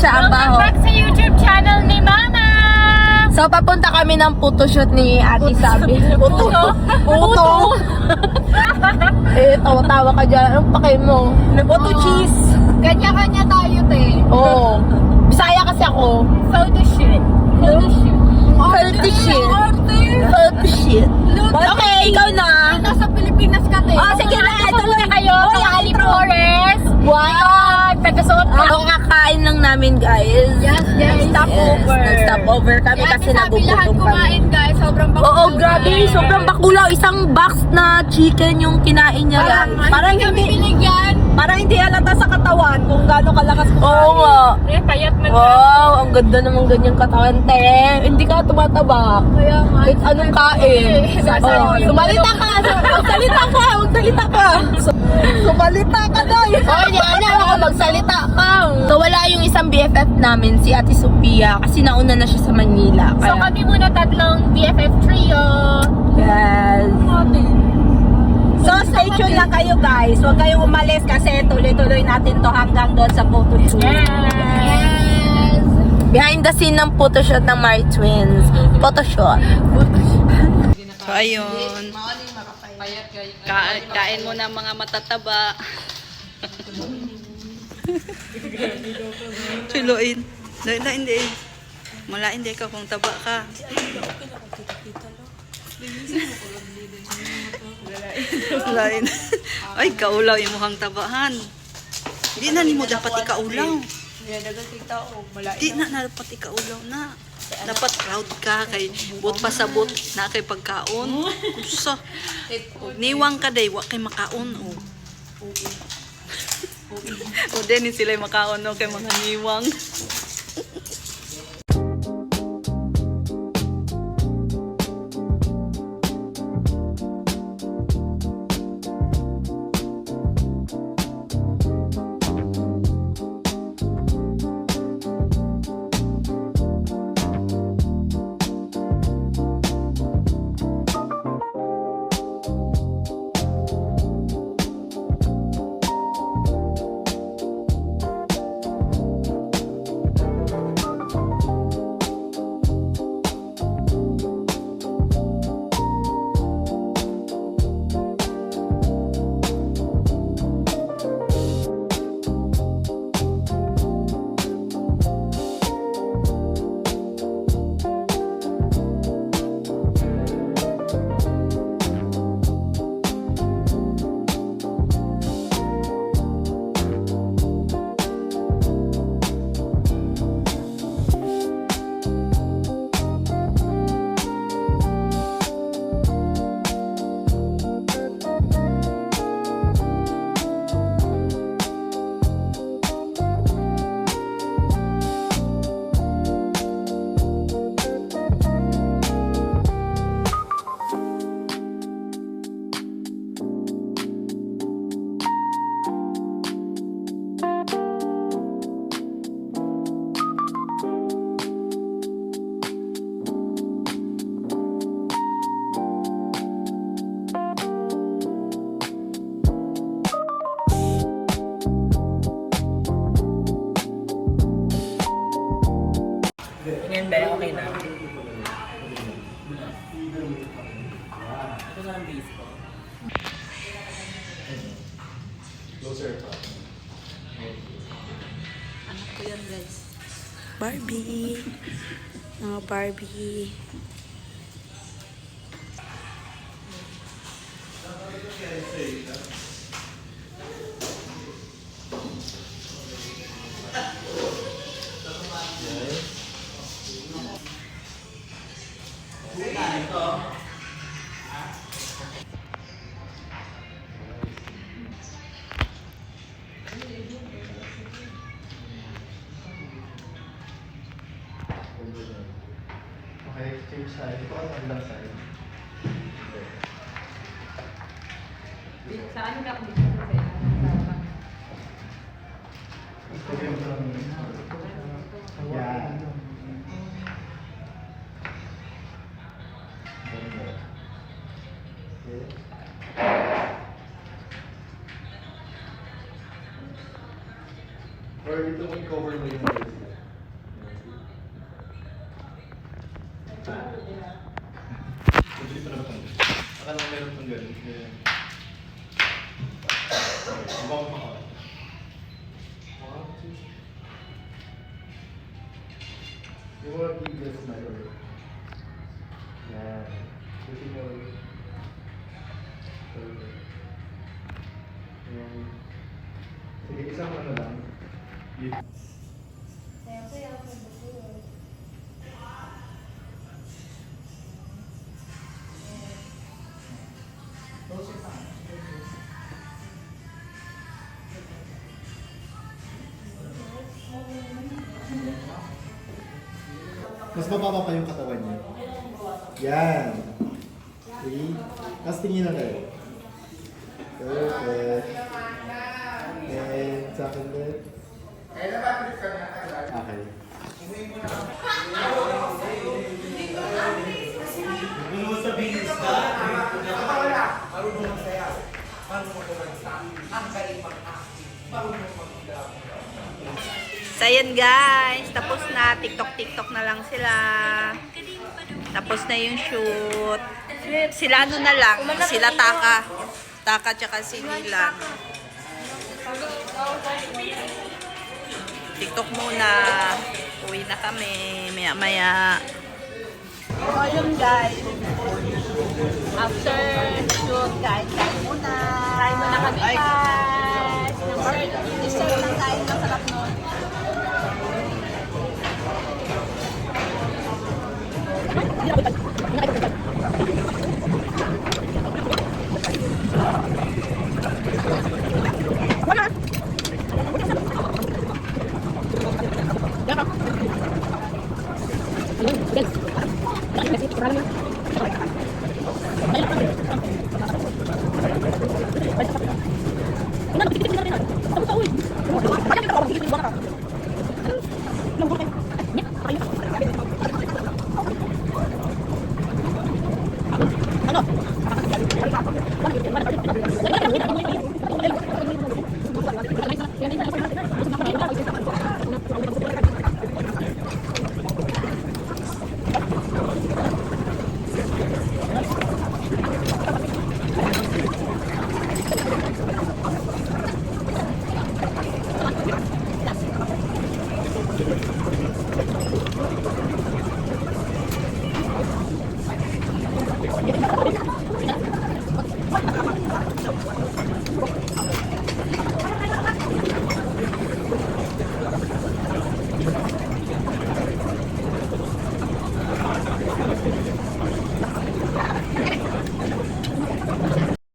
siya ang baho. Welcome back sa YouTube channel ni Mama! So, papunta kami ng photoshoot ni Ate Sabi. Puto. Tawa-tawa ka dyan. Anong pakay mo? Photo cheese. Kanya-kanya tayo, te. Oo. Bisaya kasi ako. Photoshoot. Photoshoot. Photoshoot. Okay, ikaw na. Nasa Pilipinas ka, te. Oh, sige na. Ito na kayo. Oh, Sa Ali intro. Flores. Wow. Tagasuot ko. Ang kakain lang namin, guys. Yes. Stopover. Nag-stopover kami kasi lahat nagugutom kami. kumain, guys. Sobrang bakulaw. Oo, grabe. Sobrang bakulaw. Isang box na chicken yung kinain niya. Parang kami hindi, binigyan. parang hindi halata sa katawan kung gaano kalakas kumain. Oo nga. Payat man. Wow, ang ganda naman ganyang katawan, te. Hindi ka tumataba. Kaya nga. Kahit anong kain. Oh, sumalita ka. Magsalita ka. Sumalita ka, day. Oh, hindi ako magsalita ka. So, wala yung isang BFF namin, si Ate Sophia, kasi nauna na siya sa Manila. So Kaya, kami muna tatlong BFF trio. yes. So, stay tuned lang kayo, guys. Huwag kayong umalis kasi tuloy-tuloy natin to hanggang doon sa photoshoot. Yes. Behind the scene ng photoshoot ng Mari Twins. Photoshoot. So, ayun. Kain mo na mga matataba. Chuloin. Hindi. Mula hindi ka kung taba ka. Lain. Ay, kaulaw yung mukhang tabahan. Hindi na mo dapat ikaulaw. Hindi na dapat ikaulaw na. Dapat proud ka kay buot pa sa buot na kay pagkaon. Kusa. Niwang ka day, wa kay makaon o. O din sila makaon no kay mga niwang. Hindi, okay na. Ito na ang base ko. Closer to. Anak ko yan, guys. Barbie. Barbie. Okay, change side. Ito ang kabilang side. Saan ka kung dito sa Ito yung yan. Or dito mo i-cover mo yung face. Yung mga videos na yun. Yan. Buti mo. Yan. Sige, isang ano lang. Mas mababa pa yung katawan niya. Yan. See? Tapos tingin lang kayo. Perfect. And sa akin din. Okay. So ayan guys, tapos na. TikTok na lang sila. Tapos na yung shoot. Sila ano na lang, sila Taka. Taka tsaka si Nila. TikTok muna. Uwi na kami. Maya-maya. So ayun guys. After shoot, kain muna. Kain muna kami, guys. Dessert lang kain. Masarap nun. Yes.